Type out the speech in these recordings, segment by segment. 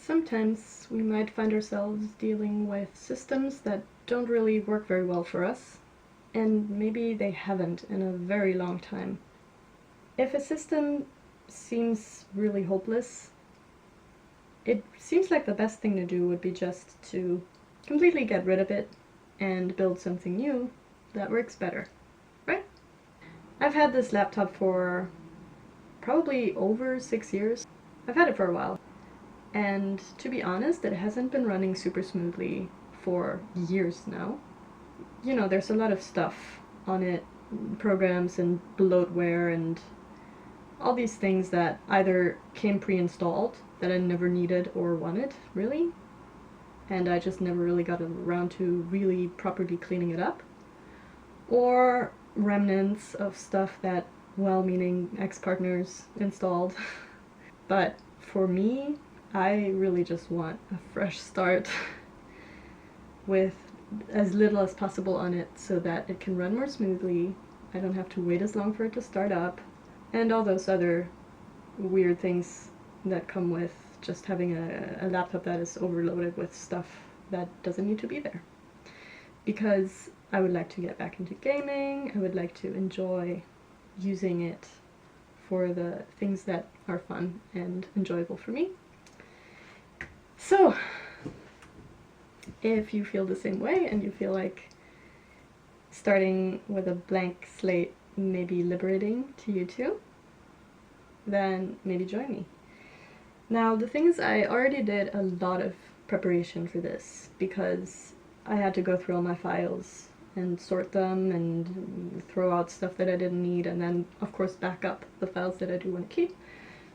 Sometimes we might find ourselves dealing with systems that don't really work very well for us, and maybe they haven't in a very long time. If a system seems really hopeless, it seems like the best thing to do would be just to completely get rid of it and build something new that works better, right? I've had this laptop for probably over 6 years. I've had it for a while. And to be honest, it hasn't been running super smoothly for years now. You know, there's a lot of stuff on it, programs and bloatware and all these things that either came pre-installed that I never needed or wanted, really, and I just never really got around to really properly cleaning it up, or remnants of stuff that well-meaning ex-partners installed. But for me, I really just want a fresh start with as little as possible on it so that it can run more smoothly. I don't have to wait as long for it to start up, and all those other weird things that come with just having a laptop that is overloaded with stuff that doesn't need to be there. Because I would like to get back into gaming, I would like to enjoy using it for the things that are fun and enjoyable for me. So, if you feel the same way and you feel like starting with a blank slate may be liberating to you too, then maybe join me. Now, the thing is, I already did a lot of preparation for this because I had to go through all my files and sort them and throw out stuff that I didn't need, and then of course back up the files that I do want to keep.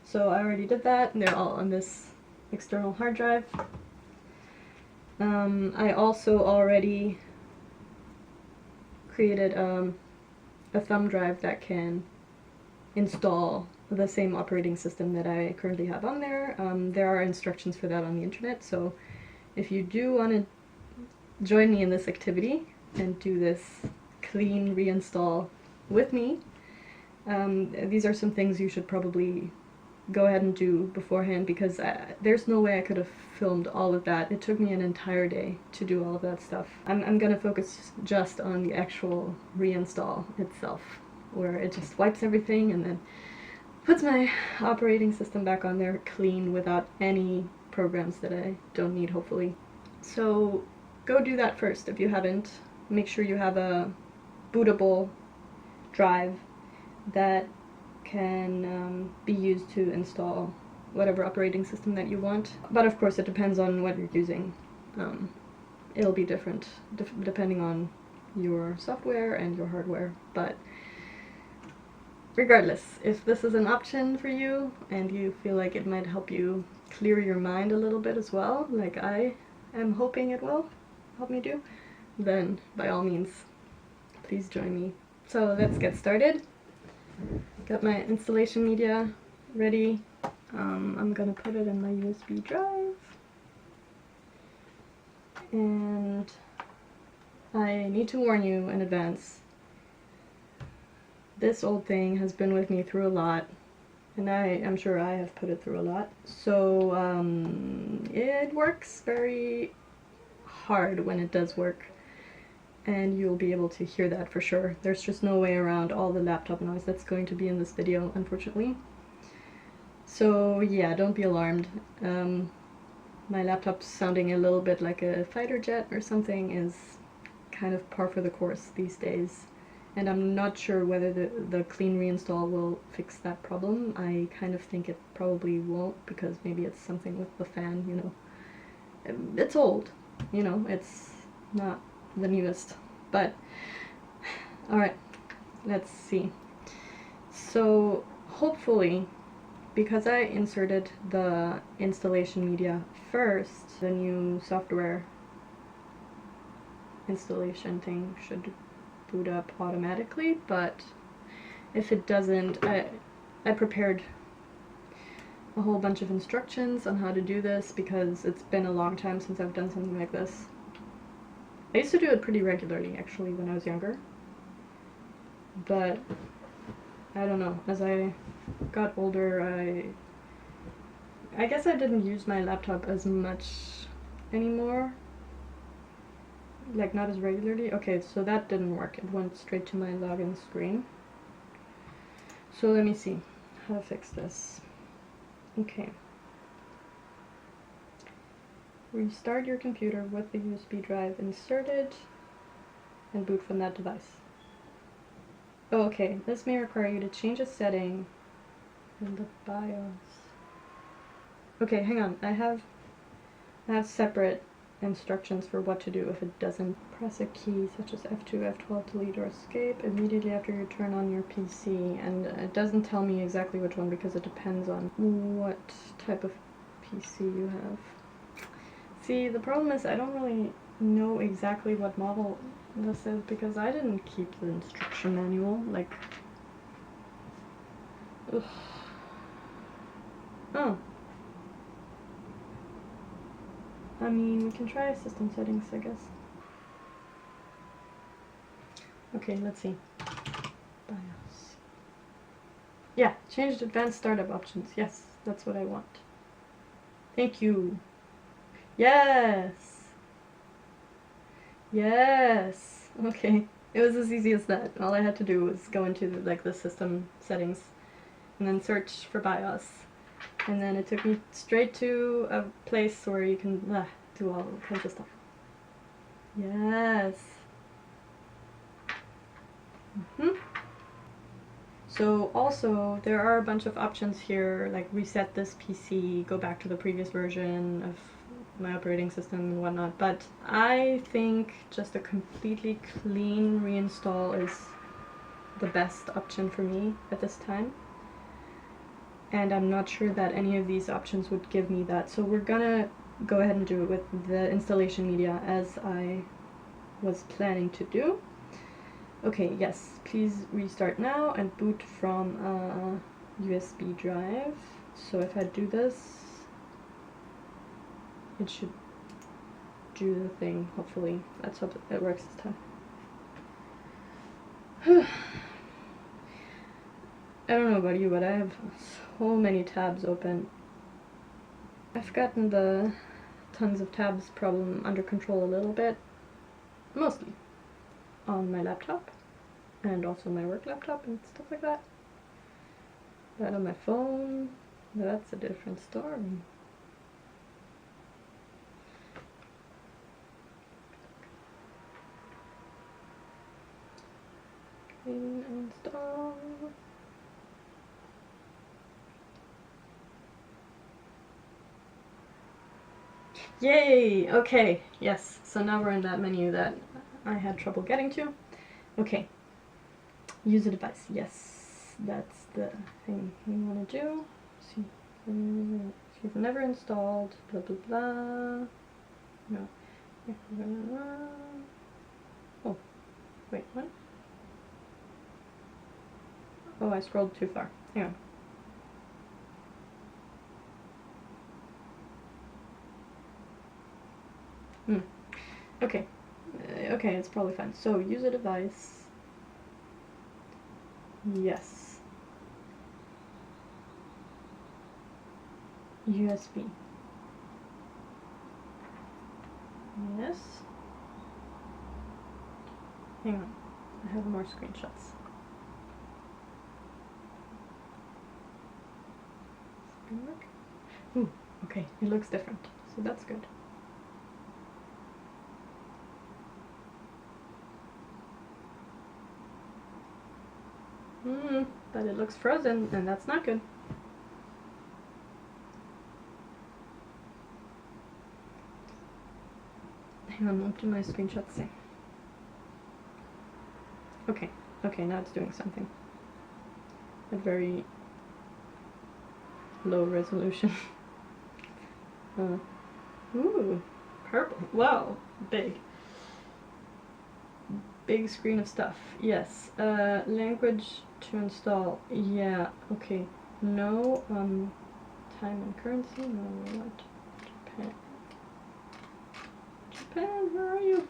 So I already did that, and they're all on this external hard drive. I also already created a thumb drive that can install the same operating system that I currently have on there. There are instructions for that on the internet, so if you do want to join me in this activity and do this clean reinstall with me, these are some things you should probably go ahead and do beforehand, because there's no way I could have filmed all of that. It took me an entire day to do all of that stuff. I'm gonna focus just on the actual reinstall itself, where it just wipes everything and then puts my operating system back on there clean without any programs that I don't need, hopefully. So go do that first if you haven't. Make sure you have a bootable drive that can be used to install whatever operating system that you want. But of course it depends on what you're using. It'll be different depending on your software and your hardware, but regardless, if this is an option for you and you feel like it might help you clear your mind a little bit as well, like I am hoping it will help me do, then by all means, please join me. So let's get started. Got my installation media ready. I'm gonna put it in my USB drive. And I need to warn you in advance. This old thing has been with me through a lot, and I'm sure I have put it through a lot. So it works very hard when it does work, and you'll be able to hear that for sure. There's just no way around all the laptop noise that's going to be in this video, unfortunately. So yeah, don't be alarmed. My laptop's sounding a little bit like a fighter jet or something is kind of par for the course these days. And I'm not sure whether the clean reinstall will fix that problem. I kind of think it probably won't, because maybe it's something with the fan, you know. It's old, you know, it's not the newest. But, alright, let's see. So, hopefully, because I inserted the installation media first, the new software installation thing should boot up automatically, but if it doesn't, I prepared a whole bunch of instructions on how to do this because it's been a long time since I've done something like this. I used to do it pretty regularly, actually, when I was younger, but I don't know, as I got older, I guess I didn't use my laptop as much anymore. Like, not as regularly. Okay, so that didn't work. It went straight to my login screen. So let me see how to fix this. Okay. Restart your computer with the USB drive inserted and boot from that device. Oh, okay. This may require you to change a setting in the BIOS. Okay, hang on. I have separate instructions for what to do if it doesn't. Press a key such as F2, F12 to delete or escape immediately after you turn on your PC, and it doesn't tell me exactly which one because it depends on what type of PC you have. See, the problem is I don't really know exactly what model this is because I didn't keep the instruction manual, like... Ugh. Oh. I mean, we can try system settings, I guess. Okay, let's see. BIOS. Yeah, changed advanced startup options. Yes, that's what I want. Thank you. Yes! Yes! Okay. It was as easy as that. All I had to do was go into the system settings and then search for BIOS. And then it took me straight to a place where you can do all kinds of stuff. Yes! So also, there are a bunch of options here, like reset this PC, go back to the previous version of my operating system and whatnot, but I think just a completely clean reinstall is the best option for me at this time. And I'm not sure that any of these options would give me that, so we're gonna go ahead and do it with the installation media as I was planning to do. Okay, yes, please restart now and boot from a USB drive. So if I do this, it should do the thing, hopefully. Let's hope it works this time. I don't know about you, but I have so many tabs open. I've gotten the tons of tabs problem under control a little bit, mostly on my laptop and also my work laptop and stuff like that. But on my phone, that's a different story. Install. Yay! Okay, yes. So now we're in that menu that I had trouble getting to. Okay. Use a device. Yes, that's the thing we want to do. See if you've never installed, blah blah blah. No. Oh, wait, what? Oh, I scrolled too far. Hang on. Okay. Okay, it's probably fine. So, use a device. Yes. USB. Yes. Hang on. I have more screenshots. Ooh, okay. It looks different. So that's good. But it looks frozen, and that's not good. Hang on, what do my screenshots say? Okay, okay, now it's doing something. At very low resolution. Ooh, purple. Wow, big. Big screen of stuff. Yes. Language to install. Yeah. Okay. No. Time and currency. No. What? Japan. Japan. Where are you?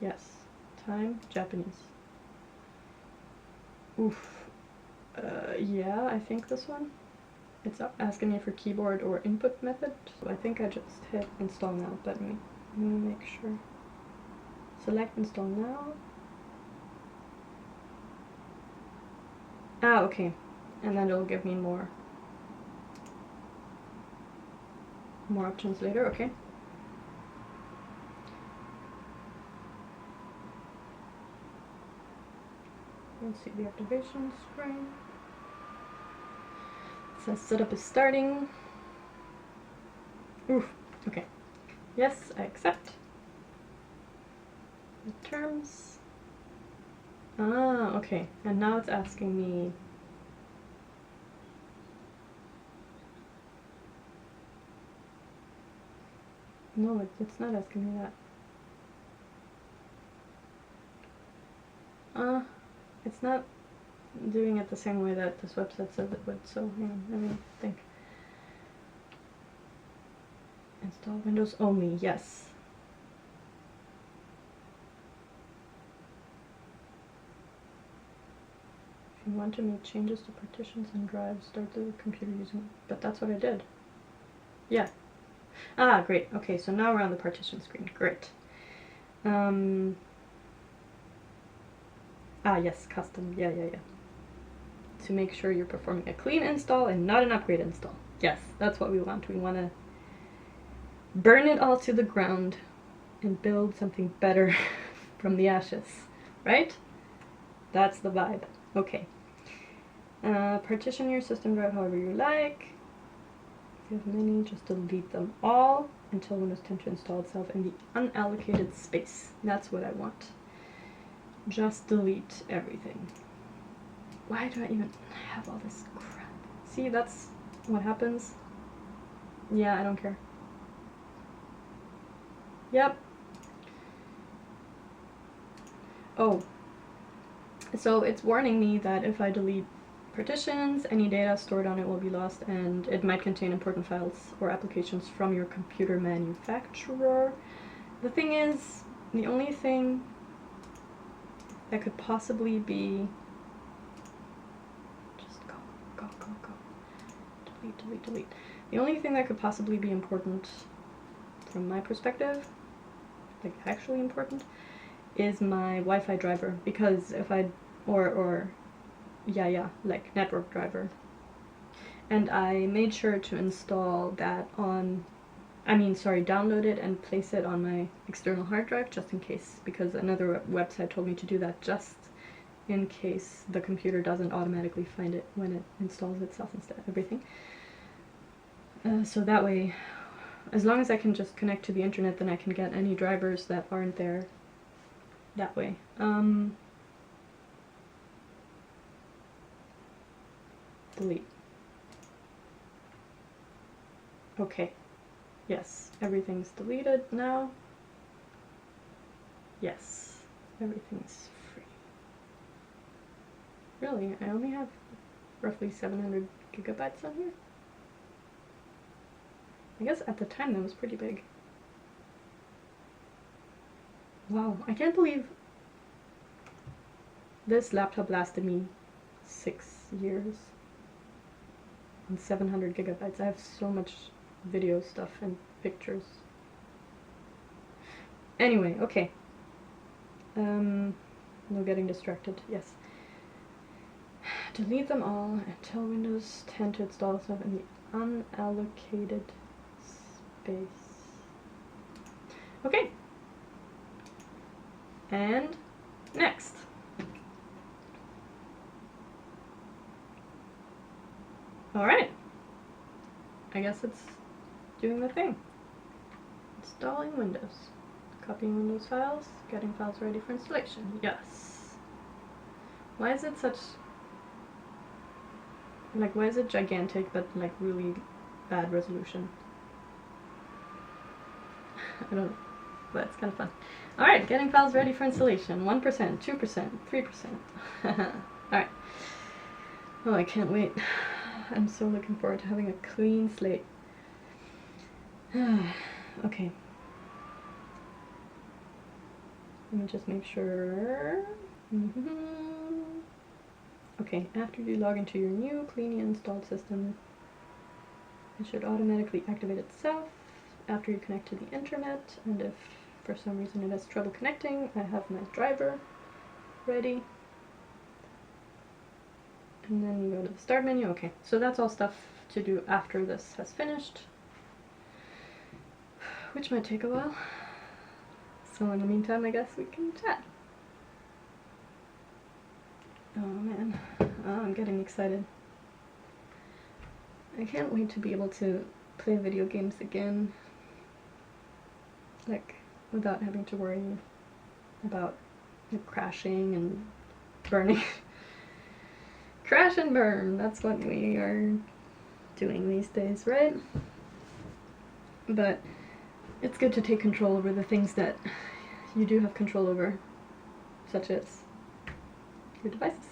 Yes. Time. Japanese. Oof. Yeah, I think this one. It's asking me for keyboard or input method. So I think I just hit install now, but let me make sure. Select install now. Ah, okay. And then it'll give me more options later, okay. Let's see the activation screen. It says setup is starting. Oof, okay. Yes, I accept. The terms. Ah, okay. And now it's asking me no, it's not asking me that. It's not doing it the same way that this website says it would, so hang on, let me think. Install Windows only, yes. If you want to make changes to partitions and drives, start the computer using, but that's what I did. Yeah. Ah, great. Okay, so now we're on the partition screen. Great. Yes, custom. Yeah. To make sure you're performing a clean install and not an upgrade install. Yes, that's what we want. We want to burn it all to the ground and build something better from the ashes, right? That's the vibe. Okay. Partition your system drive however you like. If you have many, just delete them all until Windows 10 to install itself in the unallocated space. That's what I want. Just delete everything. Why do I even have all this crap? See, that's what happens. Yeah, I don't care. Yep. Oh. So it's warning me that if I delete partitions, any data stored on it will be lost, and it might contain important files or applications from your computer manufacturer. The thing is, the only thing that could possibly be... Just go. Delete. The only thing that could possibly be important from my perspective, like actually important, is my Wi-Fi driver, because if I, like network driver. And I made sure to install that on, download it and place it on my external hard drive just in case, because another website told me to do that just in case the computer doesn't automatically find it when it installs itself instead of everything. So that way, as long as I can just connect to the internet, then I can get any drivers that aren't there that way. Delete. Okay. Yes, everything's deleted now. Yes, everything's free. Really? I only have roughly 700 gigabytes on here? I guess at the time that was pretty big. Wow, I can't believe this laptop lasted me 6 years and 700 gigabytes. I have so much video stuff and pictures. Anyway, okay. No getting distracted, yes. Delete them all and tell Windows 10 to install itself in the unallocated space. Okay. And next. Alright. I guess it's doing the thing. Installing Windows. Copying Windows files. Getting files ready for installation. Yes. Why is it such... like, why is it gigantic but, like, really bad resolution? I don't know. But it's kind of fun. Alright, getting files ready for installation. 1%, 2%, 3%. Alright. Oh, I can't wait. I'm so looking forward to having a clean slate. Okay. Let me just make sure. Okay, after you log into your new cleanly installed system, it should automatically activate itself after you connect to the internet, and if for some reason it has trouble connecting, I have my driver ready. And then you go to the start menu. Okay, so that's all stuff to do after this has finished, which might take a while. So in the meantime, I guess we can chat. Oh man, I'm getting excited. I can't wait to be able to play video games again, like without having to worry about crashing and burning. Crash and burn, that's what we are doing these days, right? But it's good to take control over the things that you do have control over, such as your devices,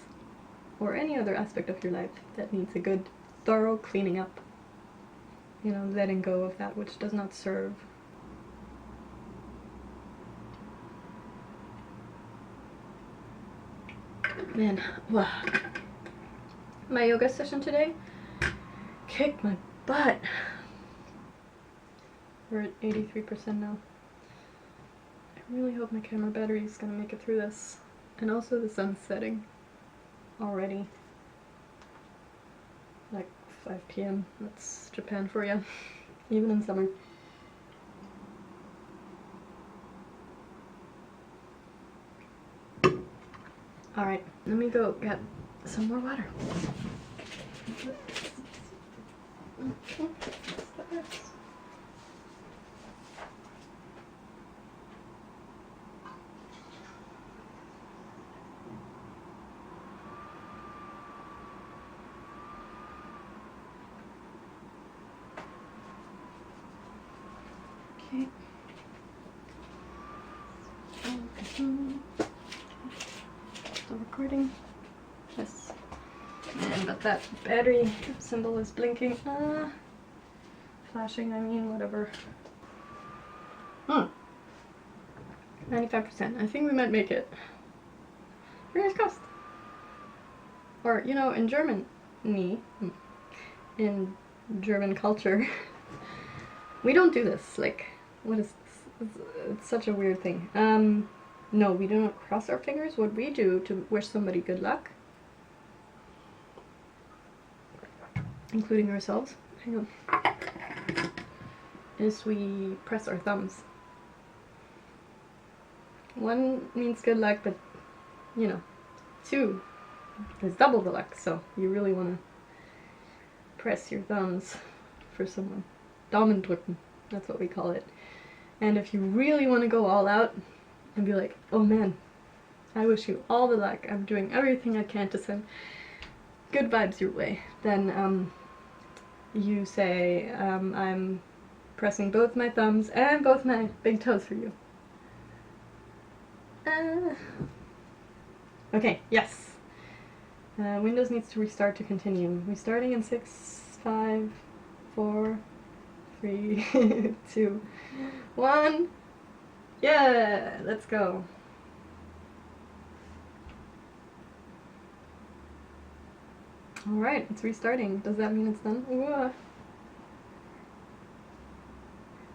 or any other aspect of your life that needs a good, thorough cleaning up. You know, letting go of that which does not serve. Man, wow. My yoga session today kicked my butt. We're at 83% now. I really hope my camera battery is gonna make it through this. And also the sun's setting already. Like 5 p.m. That's Japan for you, even in summer. Alright, let me go get some more water. Okay. Still recording. Yes. And but that battery symbol is blinking. Flashing, I mean, whatever. 95%. I think we might make it. Fingers crossed. Or, you know, in German, in German culture, we don't do this. Like, what is this? It's such a weird thing. No, we do not cross our fingers. What we do to wish somebody good luck, including ourselves, hang on, is we press our thumbs. One means good luck, but, you know, two is double the luck, so you really want to press your thumbs for someone. Daumen drücken, that's what we call it. And if you really want to go all out and be like, oh man, I wish you all the luck, I'm doing everything I can to send good vibes your way, then you say, I'm pressing both my thumbs and both my big toes for you. Okay, yes. Windows needs to restart to continue. Restarting in 6, 5, 4, 3, 2, 1. Yeah, let's go. Alright, it's restarting. Does that mean it's done? Ooh.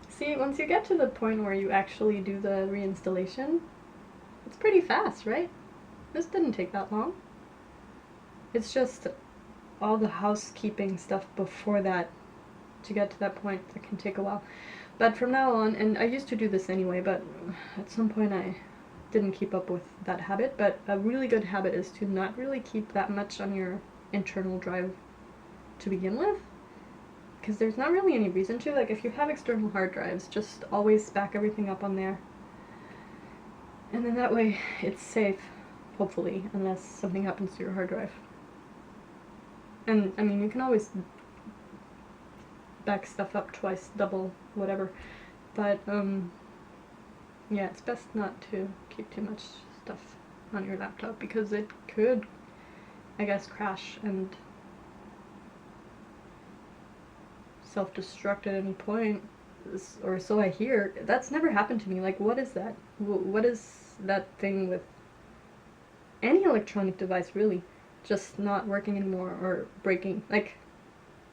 See, once you get to the point where you actually do the reinstallation, it's pretty fast, right? This didn't take that long. It's just all the housekeeping stuff before that to get to that point that can take a while. But from now on, and I used to do this anyway, but at some point I didn't keep up with that habit, but a really good habit is to not really keep that much on your internal drive to begin with, because there's not really any reason to. Like, if you have external hard drives, just always back everything up on there, and then that way it's safe, hopefully, unless something happens to your hard drive. And I mean, you can always back stuff up twice, double, whatever, but yeah, it's best not to keep too much stuff on your laptop, because it could, I guess, crash and self-destruct at any point, or so I hear. That's never happened to me. Like, what is that? What is that thing with any electronic device, really? just not working anymore or breaking. Like,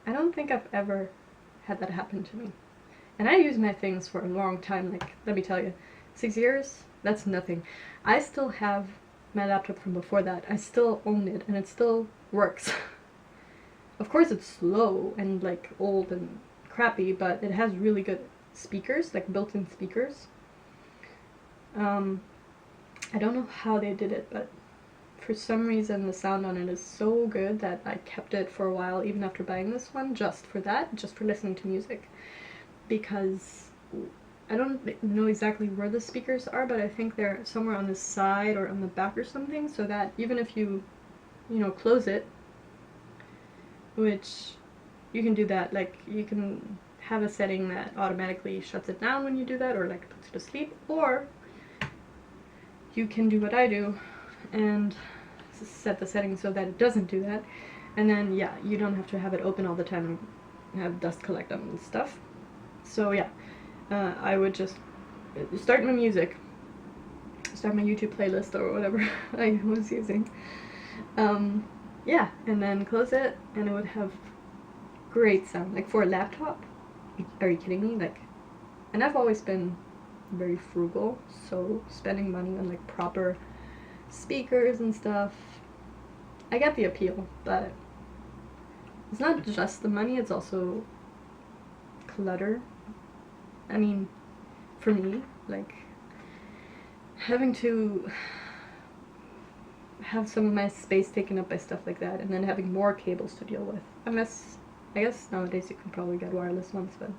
I don't think I've ever had that happen to me. And I use my things for a long time, like, let me tell you, 6 years, that's nothing. I still have my laptop from before that. I still own it, and it still works. Of course it's slow and, like, old and crappy, but it has really good speakers, like built-in speakers. I don't know how they did it, but for some reason the sound on it is so good that I kept it for a while, even after buying this one, just for that, just for listening to music. Because I don't know exactly where the speakers are, but I think they're somewhere on the side or on the back or something, so that even if you close it, which you can do that, like, you can have a setting that automatically shuts it down when you do that, or like puts it to sleep, or you can do what I do and set the settings so that it doesn't do that, and then yeah, you don't have to have it open all the time and have dust collect on and stuff. So yeah, I would just start my music, start my YouTube playlist or whatever I was using, yeah, and then close it, and it would have great sound. Like, for a laptop, are you kidding me? Like, and I've always been very frugal, so spending money on like proper speakers and stuff, I get the appeal, but it's not just the money, it's also clutter. I mean, for me, like, having to have some of my space taken up by stuff like that, and then having more cables to deal with. Unless, I guess nowadays you can probably get wireless ones, but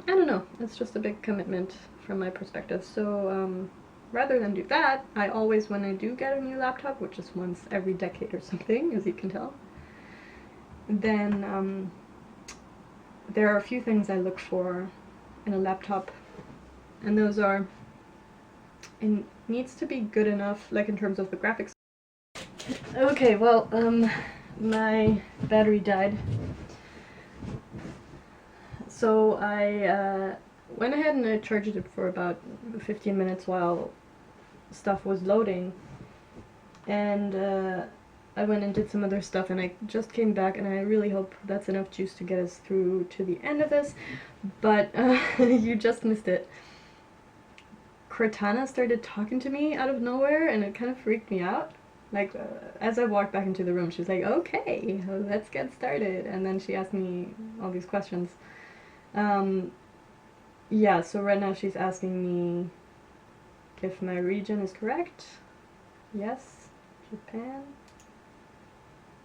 I don't know, it's just a big commitment from my perspective. So rather than do that, I always, when I do get a new laptop, which is once every decade or something, as you can tell, then there are a few things I look for in a laptop, and those are, it needs to be good enough, like in terms of the graphics. Okay, well, my battery died, so I went ahead and I charged it for about 15 minutes while stuff was loading, and I went and did some other stuff, and I just came back, and I really hope that's enough juice to get us through to the end of this, but you just missed it. Cortana started talking to me out of nowhere, and it kind of freaked me out. Like, as I walked back into the room, she was like, okay, let's get started, and then she asked me all these questions. Yeah, so right now she's asking me if my region is correct. Yes. Japan.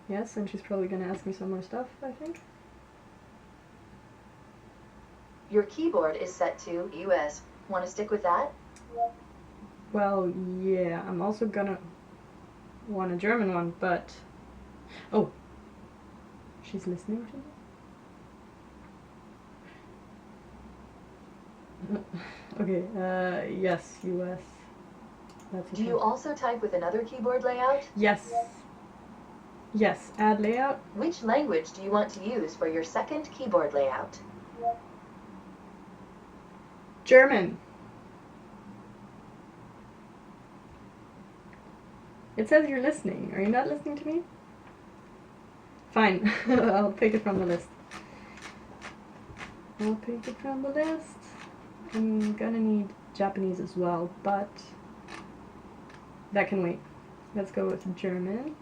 Yes, and she's probably gonna ask me some more stuff, I think. Your keyboard is set to US. Want to stick with that? Well, yeah, I'm also gonna want a German one, but... Oh! She's listening to me? Okay, yes, US. That's okay. Do you also type with another keyboard layout? Yes. Yes, add layout. Which language do you want to use for your second keyboard layout? German. It says you're listening. Are you not listening to me? Fine. I'll pick it from the list. I'll pick it from the list. I'm gonna need Japanese as well, but that can wait. Let's go with German.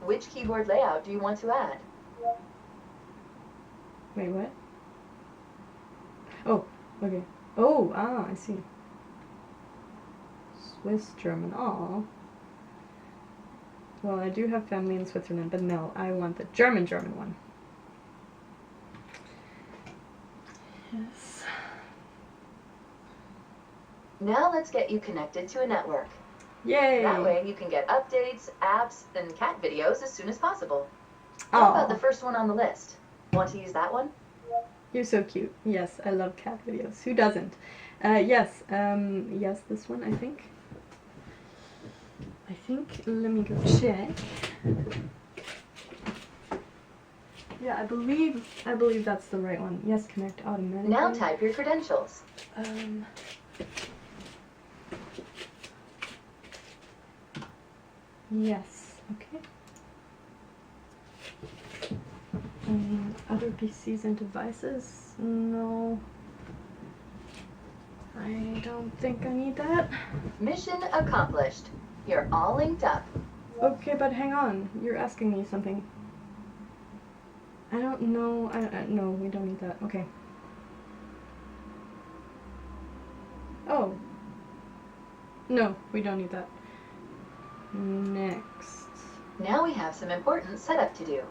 Which keyboard layout do you want to add? Wait, what? Oh, okay. Oh, I see. Swiss German. Aw. Well, I do have family in Switzerland, but no, I want the German one. Yes. Now let's get you connected to a network. Yay! That way you can get updates, apps, and cat videos as soon as possible. How about the first one on the list? Want to use that one? You're so cute. Yes, I love cat videos. Who doesn't? Yes, yes, this one, I think. Let me go check. Yeah, I believe that's the right one. Yes, connect automatically. Now type your credentials. Yes, okay. Other PCs and devices? No. I don't think I need that. Mission accomplished. You're all linked up. Okay, but hang on. You're asking me something. I don't know. No, we don't need that. Okay. Oh. No, we don't need that. Next. Now we have some important setup to do.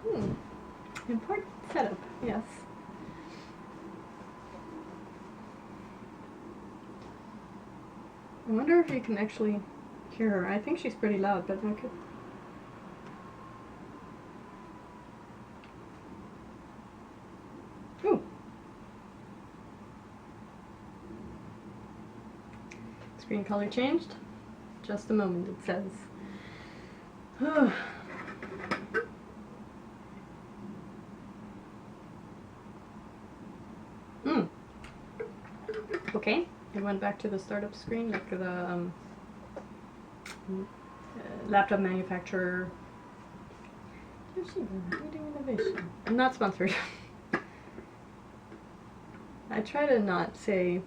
Important setup, yes. I wonder if you can actually hear her. I think she's pretty loud, but I could... Ooh! Screen color changed. Just a moment, it says. Okay, it went back to the startup screen, like the laptop manufacturer. Reading innovation. I'm not sponsored. I try to not say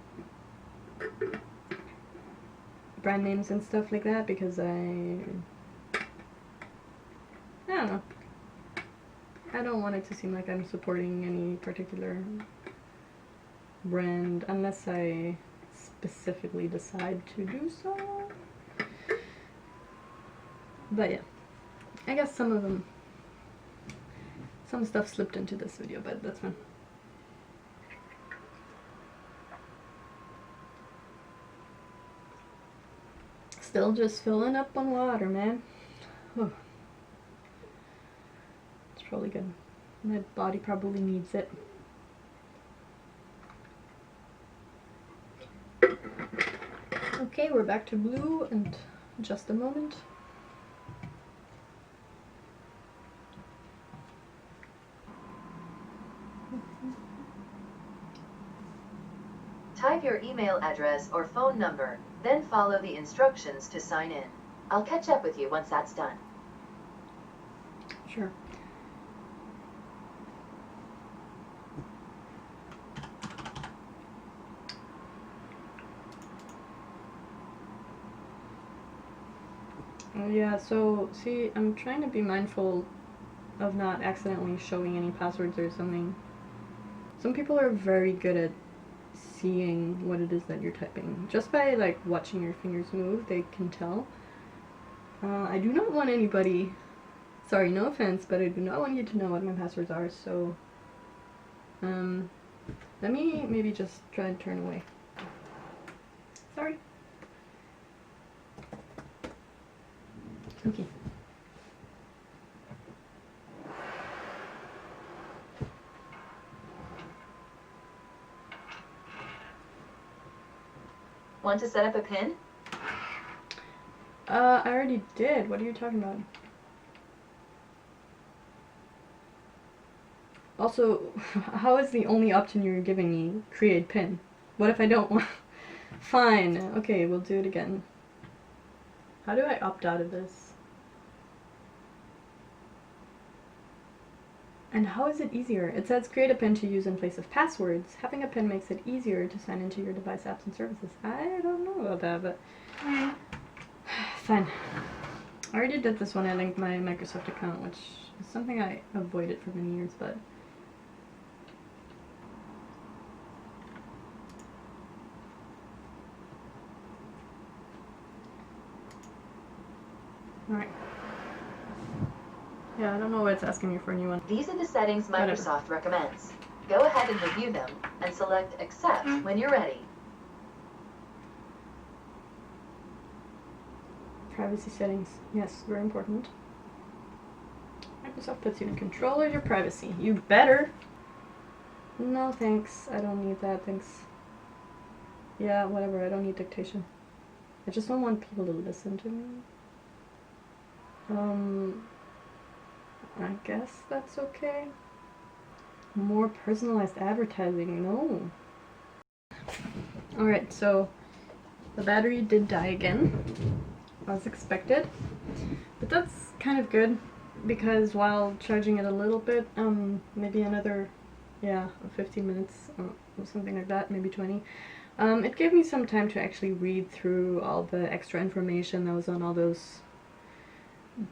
brand names and stuff like that because I don't know. I don't want it to seem like I'm supporting any particular brand unless I specifically decide to do so. But yeah, I guess some stuff slipped into this video, but that's fine. Still just filling up on water, man. Oh. It's probably good. My body probably needs it. Okay, we're back to blue in just a moment. Type your email address or phone number, then follow the instructions to sign in. I'll catch up with you once that's done. Sure. Yeah, so see, I'm trying to be mindful of not accidentally showing any passwords or something. Some people are very good at seeing what it is that you're typing. Just by like watching your fingers move, they can tell. I do not want anybody, sorry, no offense, but I do not want you to know what my passwords are, so let me maybe just try and turn away. Sorry. Okay. Want to set up a pin? I already did. What are you talking about? Also, how is the only option you're giving me create pin? What if I don't want? Fine. Okay, we'll do it again. How do I opt out of this? And how is it easier? It says create a pin to use in place of passwords. Having a pin makes it easier to sign into your device, apps, and services. I don't know about that, but fine. I already did this when I linked my Microsoft account, which is something I avoided for many years, but alright. Yeah, I don't know why it's asking me for a new one. These are the settings Microsoft recommends. Go ahead and review them, and select Accept when you're ready. Privacy settings. Yes, very important. Microsoft puts you in control of your privacy. You better! No, thanks. I don't need that, thanks. Yeah, whatever, I don't need dictation. I just don't want people to listen to me. I guess that's okay. More personalized advertising, no. Alright, so the battery did die again. as expected. But that's kind of good, because while charging it a little bit, maybe another, 15 minutes or something like that, maybe 20, it gave me some time to actually read through all the extra information that was on all those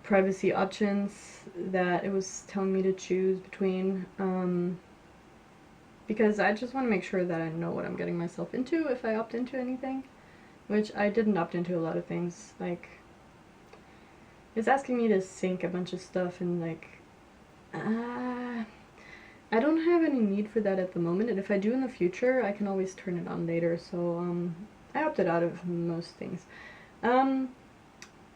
privacy options that it was telling me to choose between, because I just want to make sure that I know what I'm getting myself into if I opt into anything, which I didn't opt into a lot of things. Like, it's asking me to sync a bunch of stuff, and like, I don't have any need for that at the moment, and if I do in the future, I can always turn it on later, so I opted out of most things.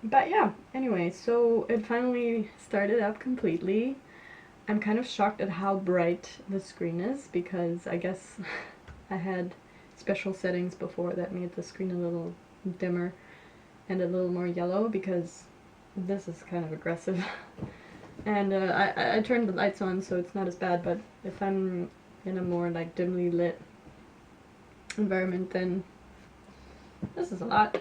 But yeah, anyway, so it finally started up completely. I'm kind of shocked at how bright the screen is, because I guess I had special settings before that made the screen a little dimmer and a little more yellow, because this is kind of aggressive. And I turned the lights on so it's not as bad, but if I'm in a more like dimly lit environment, then this is a lot.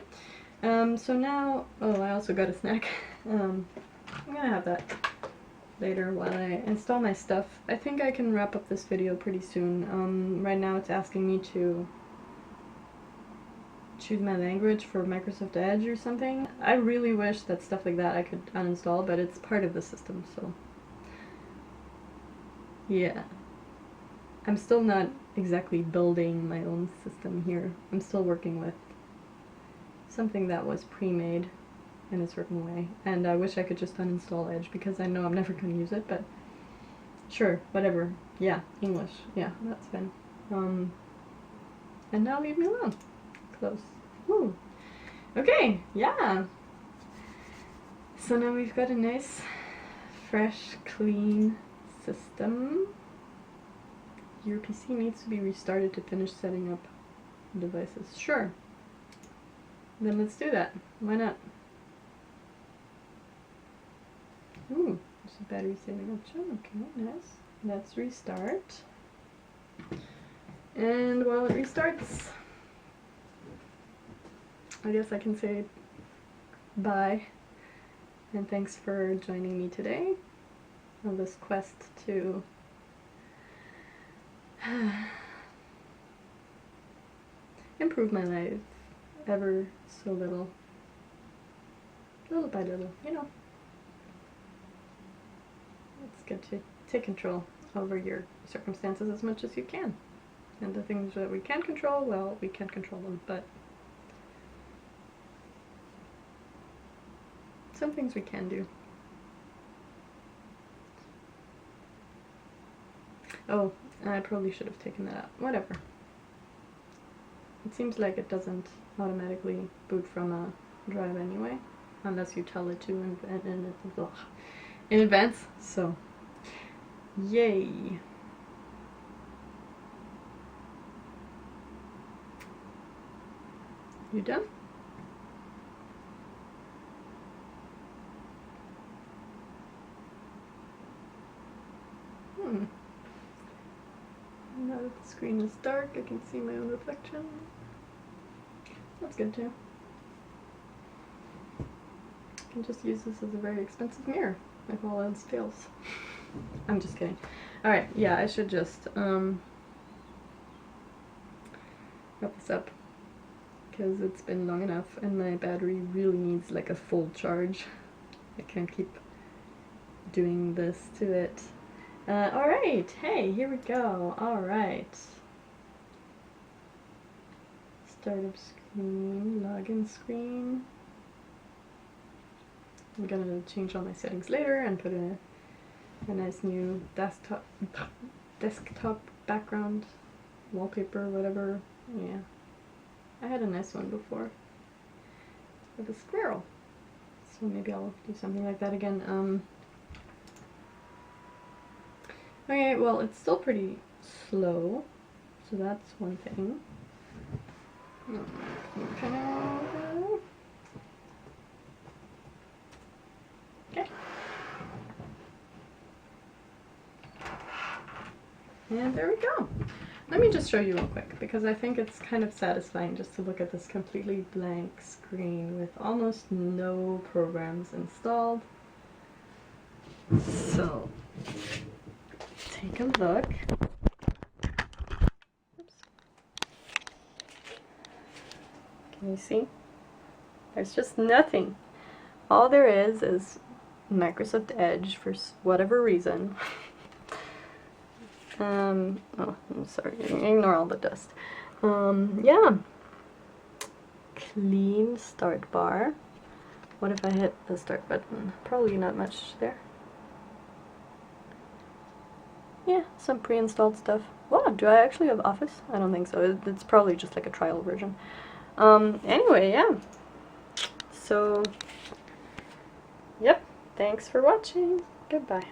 So now, I also got a snack. I'm gonna have that later while I install my stuff. I think I can wrap up this video pretty soon. Right now it's asking me to choose my language for Microsoft Edge or something. I really wish that stuff like that I could uninstall, but it's part of the system, so yeah. I'm still not exactly building my own system here. I'm still working with something that was pre-made in a certain way, and I wish I could just uninstall Edge, because I know I'm never going to use it, but sure, whatever. Yeah, English. Yeah, that's fine. And now leave me alone. Close. Woo. Okay, yeah. So now we've got a nice, fresh, clean system. Your PC needs to be restarted to finish setting up devices. Sure. Then let's do that. Why not? Ooh, there's a battery saving option. Okay, nice. Let's restart. And while it restarts, I guess I can say bye, and thanks for joining me today on this quest to improve my life ever so little by little, you know. It's good to take control over your circumstances as much as you can. And the things that we can't control, well, we can't control them, but some things we can do. Oh, I probably should have taken that out. Whatever. It seems like it doesn't automatically boot from a drive anyway, unless you tell it to in advance, so yay. You done? Now that the screen is dark, I can see my own reflection. That's good too. I can just use this as a very expensive mirror if all else fails. I'm just kidding. Alright, yeah, I should just wrap this up, because it's been long enough and my battery really needs like a full charge. I can't keep doing this to it. Alright, hey, here we go. Alright. Startup screen, login screen. I'm gonna change all my settings later and put in a nice new desktop background, wallpaper, whatever. Yeah. I had a nice one before with a squirrel, so maybe I'll do something like that again. Okay, well, it's still pretty slow, so that's one thing. Okay. And there we go. Let me just show you real quick, because I think it's kind of satisfying just to look at this completely blank screen with almost no programs installed. So, take a look. Oops. Can you see? There's just nothing. All there is Microsoft Edge for whatever reason. Oh, I'm sorry, ignore all the dust. Yeah. Clean start bar. What if I hit the start button? Probably not much there. Yeah, some pre-installed stuff. Wow, do I actually have Office? I don't think so. It's probably just like a trial version. Anyway, yeah. So, yep. Thanks for watching. Goodbye.